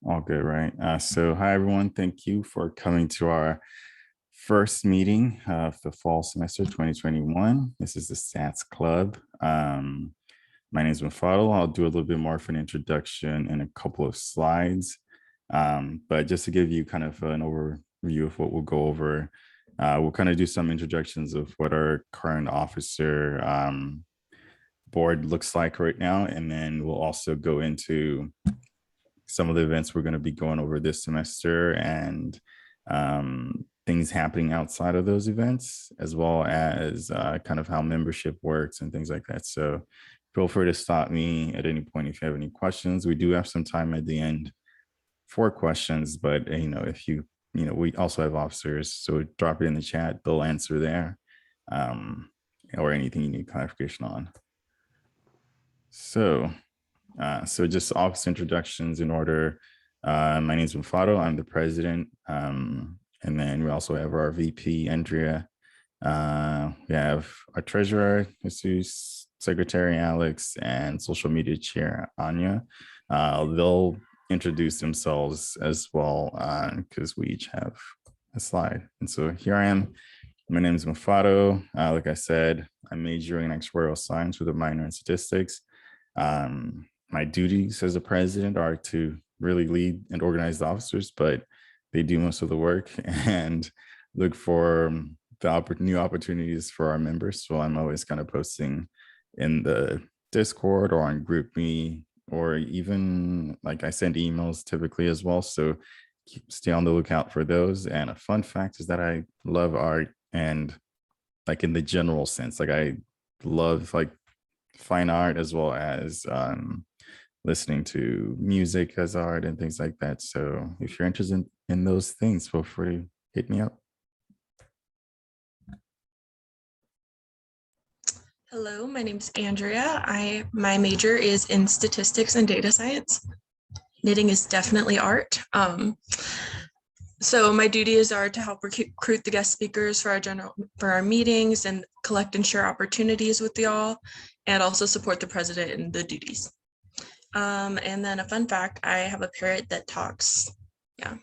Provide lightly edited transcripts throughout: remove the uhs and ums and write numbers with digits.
All good, right? So hi, everyone. Thank you for coming to our first meeting of the fall semester 2021. This is the SATS Club. My name is Mufadal. I'll do a little bit more of an introduction in a couple of slides. But just to give you kind of an overview of what we'll go over, we'll kind of do some introductions of what our current officer board looks like right now. And then we'll also go into some of the events we're going to be going over this semester and things happening outside of those events, as well as kind of how membership works and things like that. So feel free to stop me at any point if you have any questions. We do have some time at the end for questions, but if we also have officers, so drop it in the chat, they'll answer there, or anything you need clarification on. So just office introductions in order. My name is Mufadal. I'm the president. And then we also have our VP, Andrea. We have our treasurer, Jesus, secretary, Alex, and social media chair, Anya. They'll introduce themselves as well because we each have a slide. And so here I am. My name is Mufadal. Like I said, I'm majoring in actuarial science with a minor in statistics. My duties as a president are to really lead and organize the officers, but they do most of the work and look for the new opportunities for our members. So I'm always kind of posting in the Discord or on GroupMe, or even like I send emails typically as well. So stay on the lookout for those. And a fun fact is that I love art, and like in the general sense, like I love like fine art as well as listening to music as art and things like that. So if you're interested in those things, feel free to hit me up. Hello, my name is Andrea. My major is in statistics and data science. Knitting is definitely art. So my duties are to help recruit the guest speakers for our meetings and collect and share opportunities with y'all, and also support the president in the duties. And then a fun fact, I have a parrot that talks. Yeah.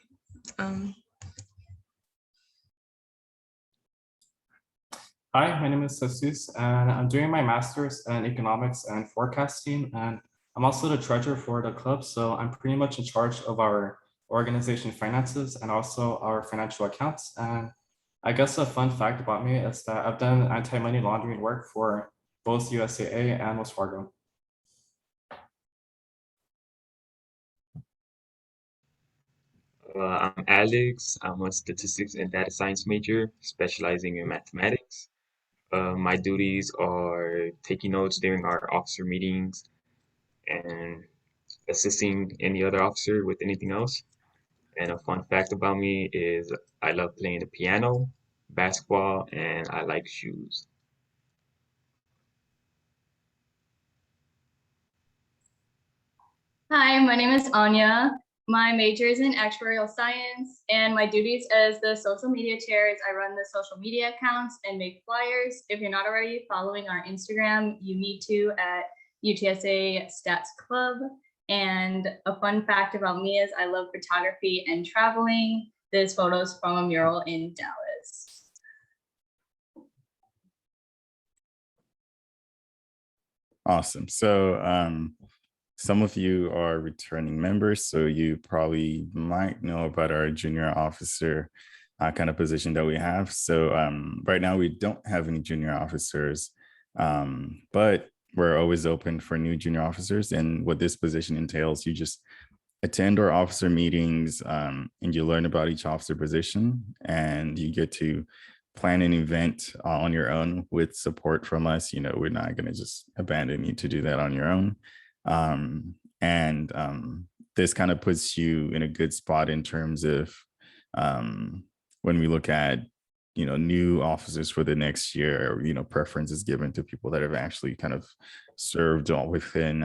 Hi, my name is Jesus, and I'm doing my master's in economics and forecasting, and I'm also the treasurer for the club. So I'm pretty much in charge of our organization finances and also our financial accounts. And I guess a fun fact about me is that I've done anti-money laundering work for both USAA and Wells Fargo. I'm Alex. I'm a statistics and data science major, specializing in mathematics. My duties are taking notes during our officer meetings and assisting any other officer with anything else. And a fun fact about me is I love playing the piano, basketball, and I like shoes. Hi, my name is Anya. My major is in actuarial science, and my duties as the social media chair is I run the social media accounts and make flyers. If you're not already following our Instagram, you need to at UTSA Stats Club. And a fun fact about me is I love photography and traveling. This photo is from a mural in Dallas. Awesome. So some of you are returning members, so you probably might know about our junior officer kind of position that we have. So right now we don't have any junior officers, but we're always open for new junior officers. And what this position entails, you just attend our officer meetings and you learn about each officer position, and you get to plan an event on your own with support from us. We're not going to just abandon you to do that on your own. This kind of puts you in a good spot in terms of when we look at new officers for the next year. Preference is given to people that have actually kind of served within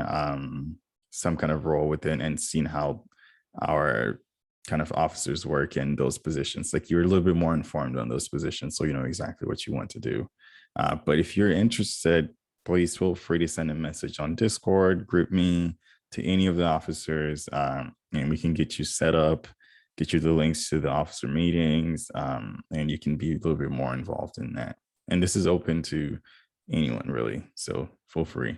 some kind of role within and seen how our kind of officers work in those positions. Like, you're a little bit more informed on those positions, so you know exactly what you want to do. But if you're interested, please feel free to send a message on Discord, GroupMe, to any of the officers, and we can get you set up, get you the links to the officer meetings, and you can be a little bit more involved in that. And this is open to anyone really, so feel free.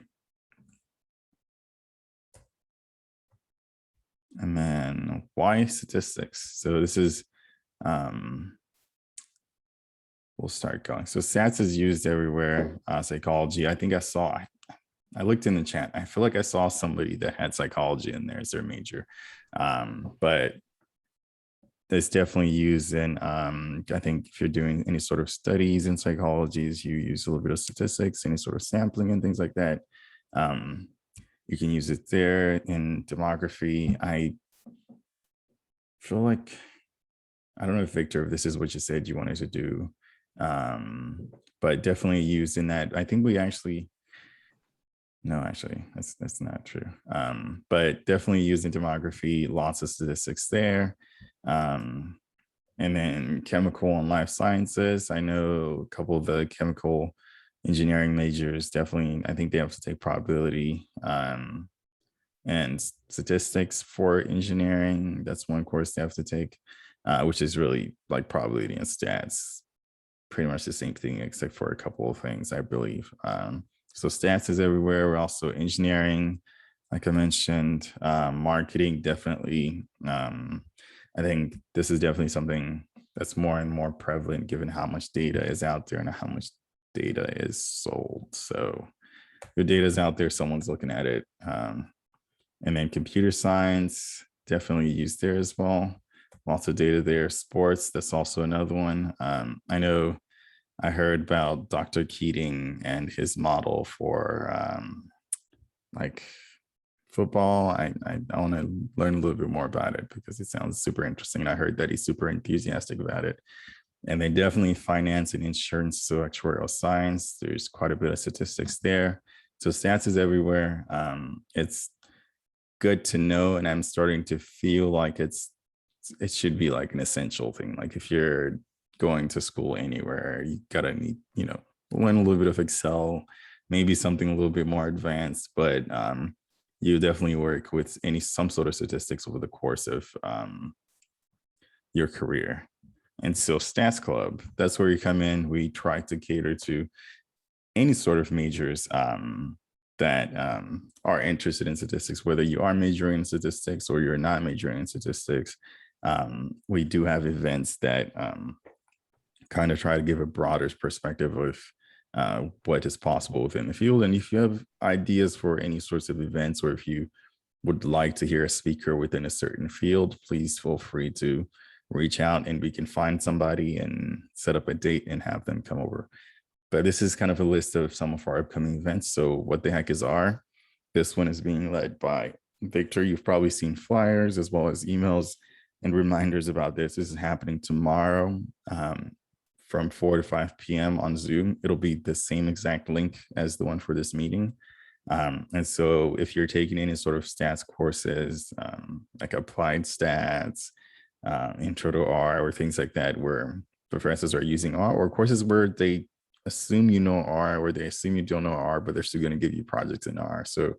And then why statistics? So this is, we'll start going. So stats is used everywhere. Psychology, I think I looked in the chat. I feel like I saw somebody that had psychology in there as their major, but it's definitely used in, I think if you're doing any sort of studies in psychologies, you use a little bit of statistics, any sort of sampling and things like that. You can use it there. In demography. I feel like, I don't know if Victor, if this is what you said you wanted to do, but definitely used in that. I think we actually, no, actually, that's not true. But definitely used in demography, lots of statistics there. And then chemical and life sciences. I know a couple of the chemical engineering majors definitely, I think they have to take probability and statistics for engineering. That's one course they have to take, which is really like probability and stats, pretty much the same thing except for a couple of things, I believe. So stats is everywhere. We're also engineering, like I mentioned, marketing, definitely. I think this is definitely something that's more and more prevalent given how much data is out there and how much data is sold. So your data is out there, someone's looking at it. And then computer science, definitely used there as well. Lots of data there. Sports, that's also another one. I know I heard about Dr. Keating and his model for like football. I want to learn a little bit more about it because it sounds super interesting. And I heard that he's super enthusiastic about it. And they definitely finance and insurance, so actuarial science. There's quite a bit of statistics there. So stats is everywhere. It's good to know, and I'm starting to feel like it should be like an essential thing. Like if you're going to school anywhere, you gotta need, learn a little bit of Excel, maybe something a little bit more advanced, but you definitely work with some sort of statistics over the course of your career. And so Stats Club, that's where you come in. We try to cater to any sort of majors that are interested in statistics, whether you are majoring in statistics or you're not majoring in statistics. We do have events that kind of try to give a broader perspective of what is possible within the field. And if you have ideas for any sorts of events, or if you would like to hear a speaker within a certain field, please feel free to reach out and we can find somebody and set up a date and have them come over. But this is kind of a list of some of our upcoming events. So what the heck is R? This one is being led by Victor. You've probably seen flyers as well as emails and reminders about this. This is happening tomorrow from 4 to 5 p.m. on Zoom. It'll be the same exact link as the one for this meeting. And so if you're taking any sort of stats courses, like applied stats, intro to R, or things like that, where professors are using R, or courses where they assume you know R, or they assume you don't know R, but they're still going to give you projects in R. So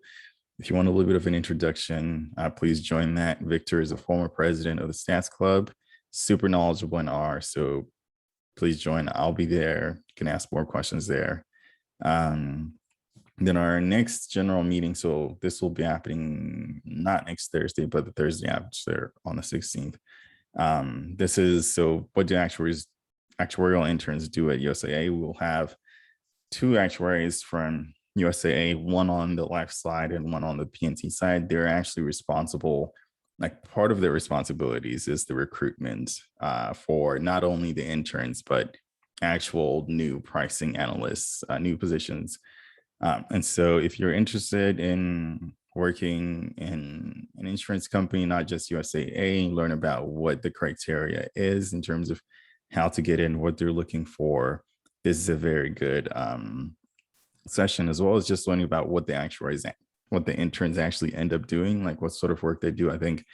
if you want a little bit of an introduction, please join that. Victor is a former president of the Stats Club, super knowledgeable in R. So please join. I'll be there. You can ask more questions there. Then our next general meeting, so this will be happening not next Thursday, but the Thursday after, on the 16th. This is, so what do actuarial interns do at USAA? We'll have 2 actuaries from USAA, one on the life side and one on the PNT side. They're actually responsible, like part of their responsibilities is the recruitment for not only the interns, but actual new pricing analysts, new positions. And so if you're interested in working in an insurance company, not just USAA, learn about what the criteria is in terms of how to get in, what they're looking for, this is a very good session, as well as just learning about what the actuaries, what the interns actually end up doing, like what sort of work they do. I think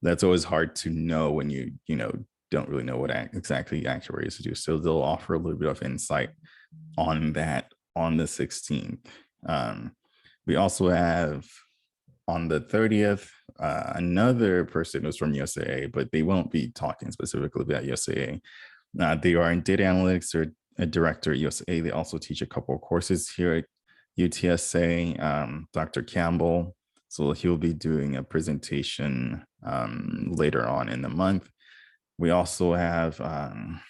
that's always hard to know when you don't really know what exactly actuaries do. So they'll offer a little bit of insight on that on the 16th. We also have on the 30th, another person who's from USAA, but they won't be talking specifically about USAA. They are in data analytics or a director at USAA. They also teach a couple of courses here at UTSA. Dr. Campbell, so he'll be doing a presentation later on in the month. We also have a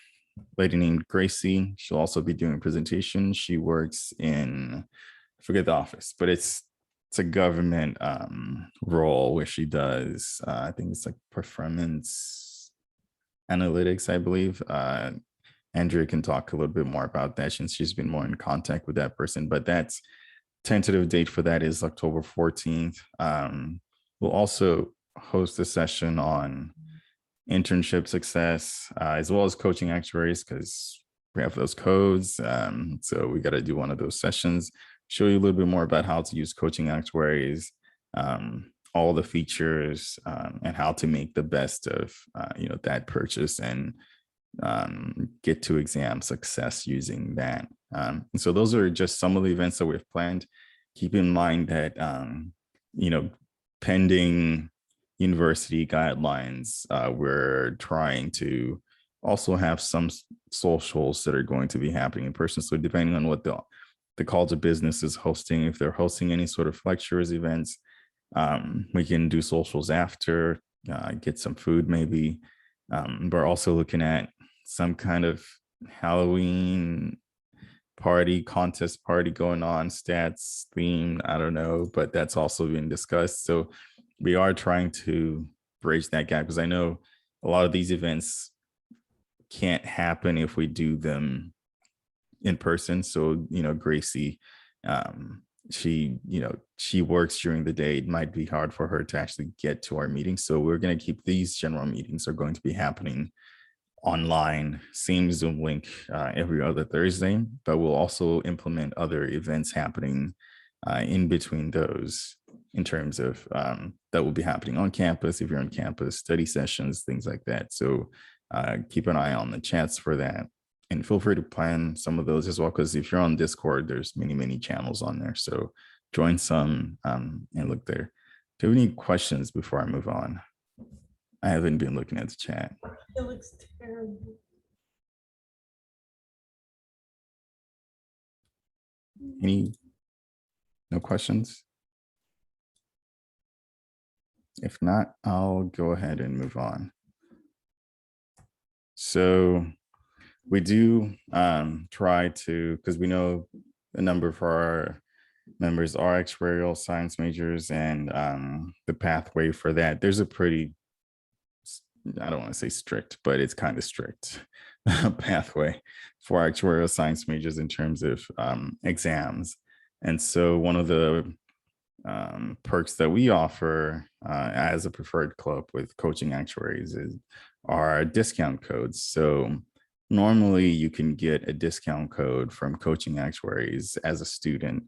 lady named Gracie. She'll also be doing a presentation. She works in, I forget the office, but it's a government role where she does, I think it's like performance analytics, I believe. Andrea can talk a little bit more about that since she's been more in contact with that person, but that's tentative date for that is October 14th. We'll also host a session on internship success, as well as coaching actuaries, because we have those codes. So we got to do one of those sessions, show you a little bit more about how to use coaching actuaries, all the features, and how to make the best of that purchase and get to exam success using that. And so those are just some of the events that we've planned. Keep in mind that pending university guidelines, we're trying to also have some socials that are going to be happening in person. So depending on what the College of Business is hosting, if they're hosting any sort of lectures, events, we can do socials after, get some food maybe. We're also looking at some kind of Halloween contest party going on, stats theme, I don't know, but that's also been discussed. So we are trying to bridge that gap, because I know a lot of these events can't happen if we do them in person. So, Gracie, she works during the day. It might be hard for her to actually get to our meetings. So we're going to keep these general meetings are going to be happening online, same Zoom link every other Thursday, but we'll also implement other events happening in between those in terms of that will be happening on campus, if you're on campus, study sessions, things like that. So keep an eye on the chats for that. And feel free to plan some of those as well, because if you're on Discord, there's many channels on there. So join some and look there. Do you have any questions before I move on? I haven't been looking at the chat. It looks terrible. No questions? If not, I'll go ahead and move on. So we do try to, because we know a number of our members are actuarial science majors, and the pathway for that, there's a pretty, I don't want to say strict, but it's kind of strict pathway for actuarial science majors in terms of exams. And so one of the perks that we offer as a preferred club with coaching actuaries are discount codes. So normally you can get a discount code from coaching actuaries as a student,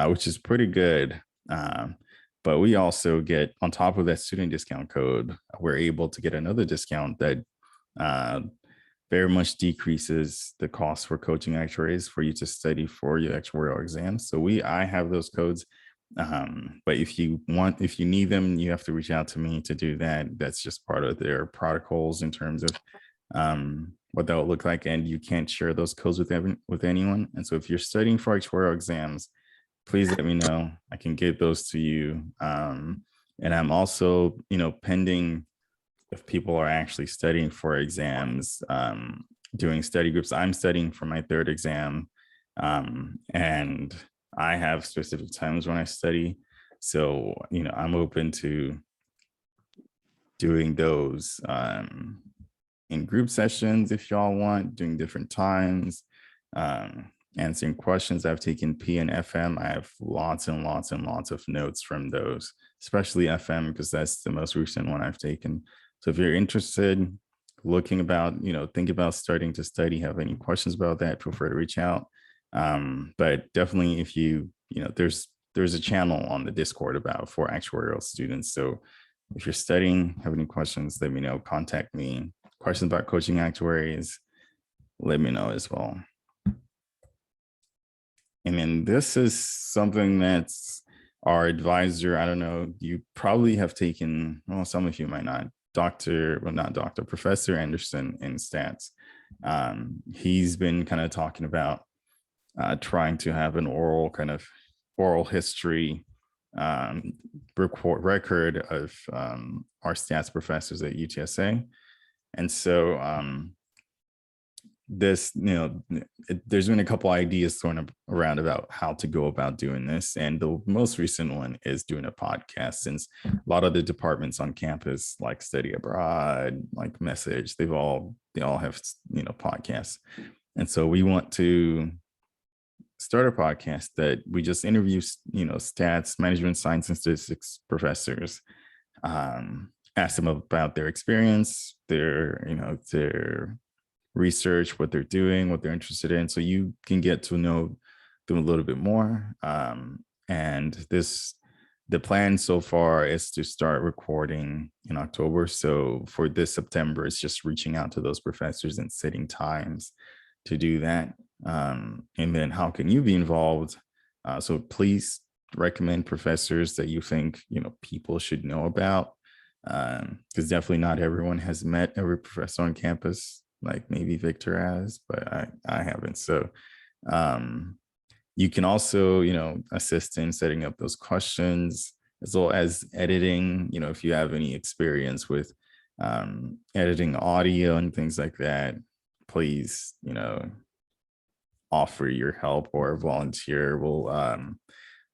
which is pretty good. But we also get, on top of that student discount code, we're able to get another discount that very much decreases the cost for coaching actuaries for you to study for your actuarial exams. So I have those codes. But if you need them, you have to reach out to me to do that. That's just part of their protocols in terms of what that will look like. And you can't share those codes with anyone. And so if you're studying for actuarial exams, please let me know. I can get those to you. And I'm also, pending if people are actually studying for exams, doing study groups. I'm studying for my third exam, and I have specific times when I study. So, I'm open to doing those in group sessions if y'all want, doing different times, answering questions. I've taken P and FM. I have lots and lots and lots of notes from those, especially FM, because that's the most recent one I've taken. So if you're interested, think about starting to study, have any questions about that, feel free to reach out. But definitely if there's a channel on the Discord for actuarial students. So if you're studying, have any questions, let me know, contact me. Questions about coaching actuaries, let me know as well. And then this is something that's our advisor, I don't know, you probably have taken, well, some of you might not, Professor Anderson in stats. He's been kind of talking about trying to have an oral history record of our stats professors at UTSA. And so there's been a couple ideas thrown around about how to go about doing this. And the most recent one is doing a podcast, since a lot of the departments on campus, like Study Abroad, like Message, they all have, podcasts. And so we want to start a podcast that we just interview, stats, management science and statistics professors, ask them about their experience, their research, what they're doing, what they're interested in, so you can get to know them a little bit more. And the plan so far is to start recording in October. So for this September, it's just reaching out to those professors and setting times to do that. And then how can you be involved? So please recommend professors that you think, people should know about, because definitely not everyone has met every professor on campus, like maybe Victor has, but I haven't. So you can also, assist in setting up those questions, as well as editing, if you have any experience with editing audio and things like that, please, offer your help or volunteer.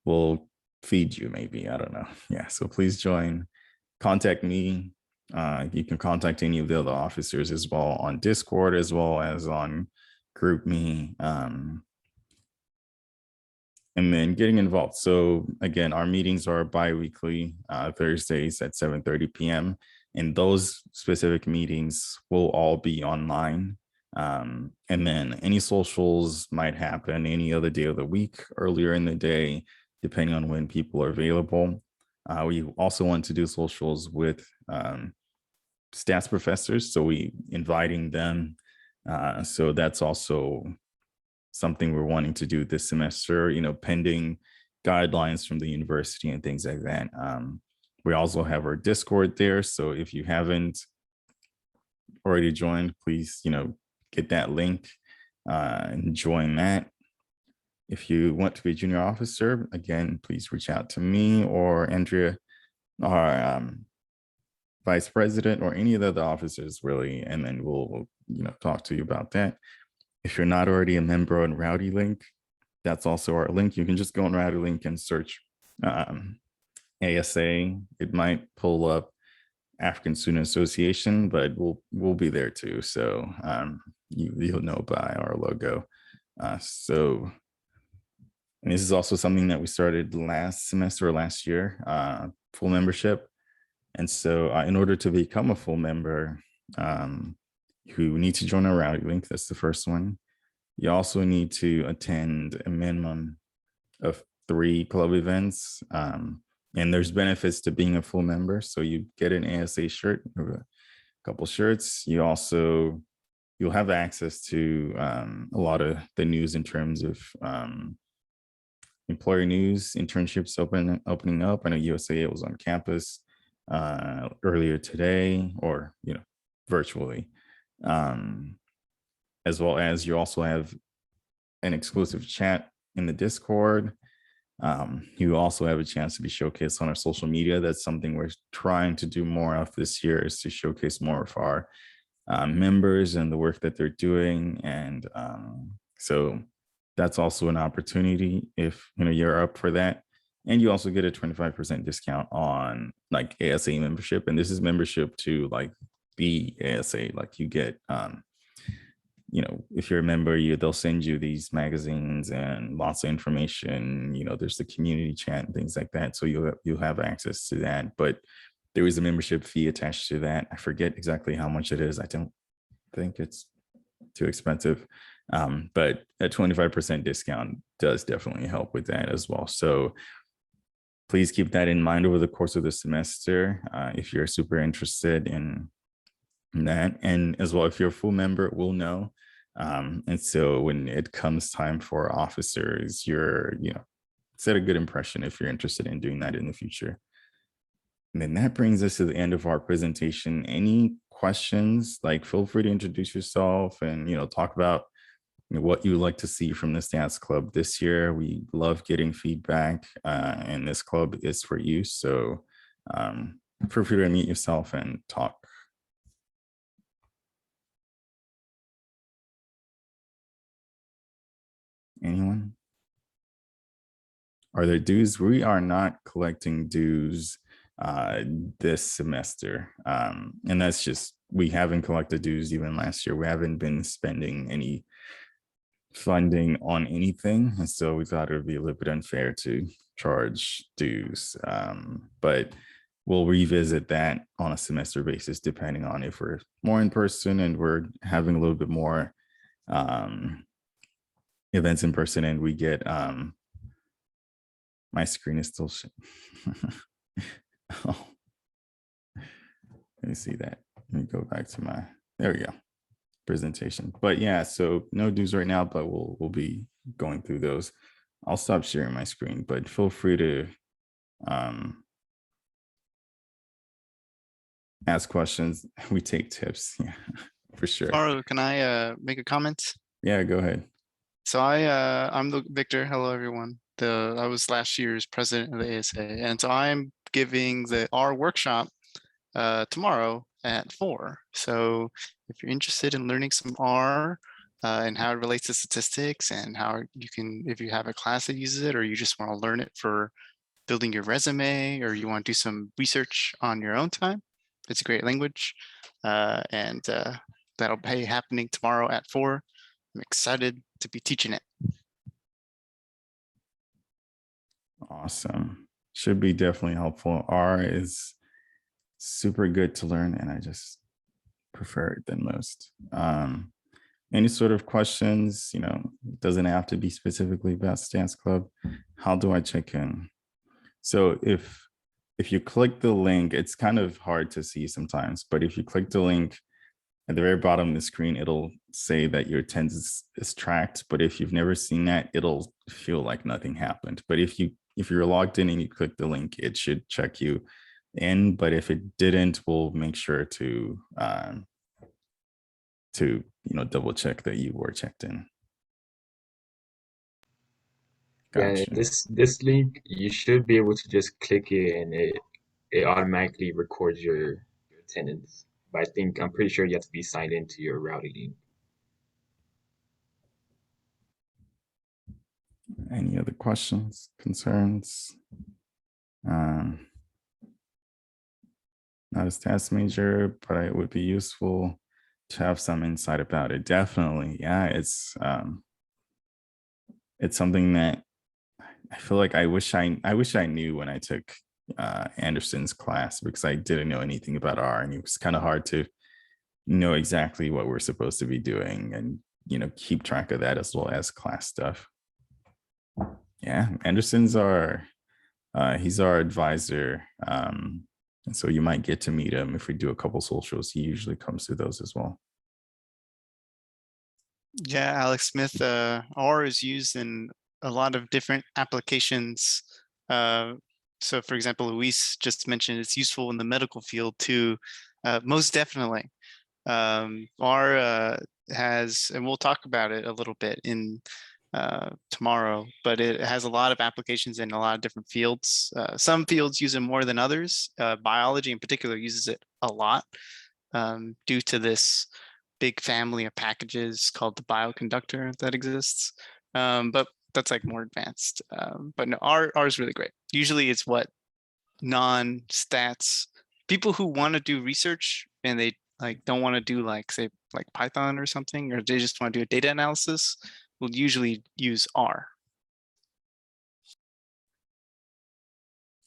We'll feed you, maybe, I don't know. Yeah, so please join. Contact me. You can contact any of the other officers as well on Discord, as well as on GroupMe, and then getting involved. So again, our meetings are bi-weekly, Thursdays at 7:30 p.m. And those specific meetings will all be online. And then any socials might happen any other day of the week, earlier in the day, depending on when people are available. We also want to do socials with stats professors, so we inviting them. So that's also something we're wanting to do this semester, pending guidelines from the university and things like that. We also have our Discord there, so if you haven't already joined, please, get that link and join that. If you want to be a junior officer, again, please reach out to me or Andrea, our vice president, or any of the other officers, really, and then we'll talk to you about that. If you're not already a member on Rowdy Link, that's also our link. You can just go on Rowdy Link and search ASA. It might pull up African Student Association, but we'll be there too. So you'll know by our logo. And this is also something that we started last semester or last year, full membership. And so in order to become a full member, you need to join our Rowdy Link. That's the first one. You also need to attend a minimum of 3 club events. And there's benefits to being a full member. So you get an ASA shirt, or a couple shirts. You'll have access to a lot of the news in terms of employer news, internships opening up. I know USAA was on campus earlier today, or virtually, as well as you also have an exclusive chat in the Discord. You also have a chance to be showcased on our social media. That's something we're trying to do more of this year, is to showcase more of our members and the work that they're doing. And so that's also an opportunity if you're up for that. And you also get a 25% discount on like ASA membership. And this is membership to like the ASA. Like you get if you're a member, they'll send you these magazines and lots of information. There's the community chat and things like that. So you'll have access to that. But there is a membership fee attached to that. I forget exactly how much it is. I don't think it's too expensive. But a 25% discount does definitely help with that as well. So please keep that in mind over the course of the semester if you're super interested in that. And as well, if you're a full member, we'll know. And so when it comes time for officers, you're set a good impression if you're interested in doing that in the future. And then that brings us to the end of our presentation. Any questions? Like, feel free to introduce yourself and, talk about what you would like to see from the Stats Club this year. We love getting feedback, and this club is for you. So feel free to unmute yourself and talk. Anyone? Are there dues? We are not collecting dues this semester. And that's just, we haven't collected dues even last year. We haven't been spending any funding on anything. And so we thought it would be a little bit unfair to charge dues. But we'll revisit that on a semester basis, depending on if we're more in person and we're having a little bit more events in person and we get, my screen is still oh, let me see that. Let me go back to my, there we go, presentation. But yeah, so no dues right now, but we'll be going through those. I'll stop sharing my screen, but feel free to ask questions. We take tips. Yeah, for sure. Maru, can I make a comment? Yeah, go ahead. So I'm Victor. Hello, everyone. I was last year's president of the ASA, and so I'm giving our workshop tomorrow at 4. So if you're interested in learning some R and how it relates to statistics and how you can, if you have a class that uses it, or you just want to learn it for building your resume, or you want to do some research on your own time, it's a great language. And that'll be happening tomorrow at 4. I'm excited to be teaching it. Awesome. Should be definitely helpful. R is super good to learn, and I just prefer it than most. Any sort of questions, doesn't have to be specifically about Stats Club. How do I check in? So if you click the link, it's kind of hard to see sometimes, but if you click the link at the very bottom of the screen, it'll say that your attendance is tracked. But if you've never seen that, it'll feel like nothing happened. But if you're logged in and you click the link, it should check you in. But if it didn't, we'll make sure to double check that you were checked in. Gotcha. Yeah, this link, you should be able to just click it and it automatically records your attendance. But I'm pretty sure you have to be signed into your Rowdy link. Any other questions, concerns? Not a stats major, but it would be useful to have some insight about it. Definitely. Yeah, it's something that I feel like I wish I knew when I took Anderson's class, because I didn't know anything about R, and it was kind of hard to know exactly what we're supposed to be doing and keep track of that as well as class stuff. Yeah, Anderson's he's our advisor, and so you might get to meet him if we do a couple socials. He usually comes to those as well. Yeah, Alex Smith, R is used in a lot of different applications. So for example, Luis just mentioned it's useful in the medical field too. Most definitely. R has, and we'll talk about it a little bit in tomorrow, but it has a lot of applications in a lot of different fields. Some fields use it more than others. Biology in particular uses it a lot due to this big family of packages called the bioconductor that exists. But that's like more advanced. But no, R is really great. Usually it's what non-stats people who want to do research and they don't want to do say Python or something, or they just want to do a data analysis, will usually use R.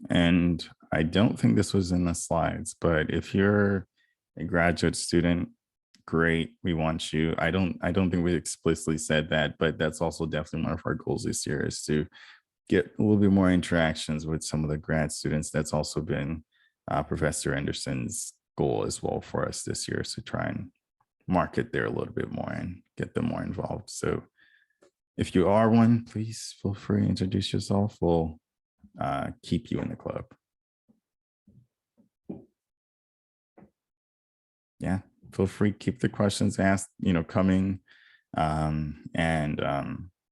And I don't think this was in the slides, but if you're a graduate student, great, we want you. I don't think we explicitly said that, but that's also definitely one of our goals this year, is to get a little bit more interactions with some of the grad students. That's also been Professor Anderson's goal as well for us this year, is to try and market there a little bit more and get them more involved. So If you are one, please feel free to introduce yourself. We'll keep you in the club. Yeah, feel free, keep the questions asked, coming.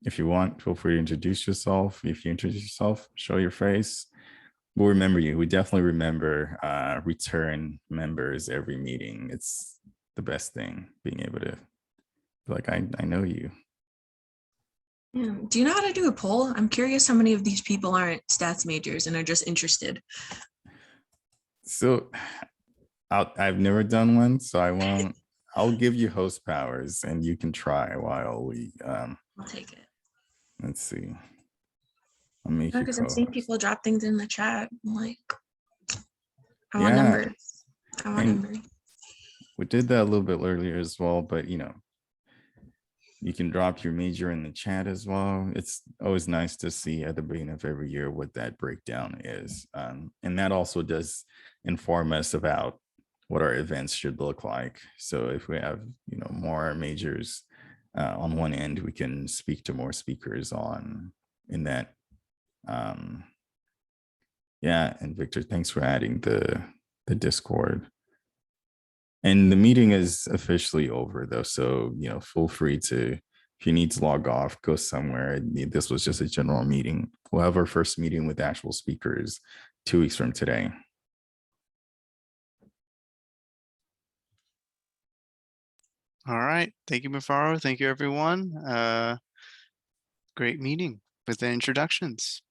If you want, feel free to introduce yourself. If you introduce yourself, show your face. We'll remember you. We definitely remember return members every meeting. It's the best thing, being able to be like, I know you. Yeah. Do you know how to do a poll? I'm curious how many of these people aren't stats majors and are just interested. So I've never done one, so I won't. I'll give you host powers and you can try while we I'll take it. let's see. I'll make you Because I'm seeing co-host. people drop things in the chat. I'm like, I want Yeah. numbers. I want And numbers. we did that a little bit earlier as well, but you can drop your major in the chat as well. It's always nice to see at the beginning of every year what that breakdown is. And that also does inform us about what our events should look like. So if we have, more majors on one end, we can speak to more speakers in that. Yeah, and Victor, thanks for adding the Discord. And the meeting is officially over though. So, feel free to, if you need to log off, go somewhere. This was just a general meeting. We'll have our first meeting with actual speakers 2 weeks from today. All right. Thank you, Mufaro. Thank you, everyone. Great meeting with the introductions.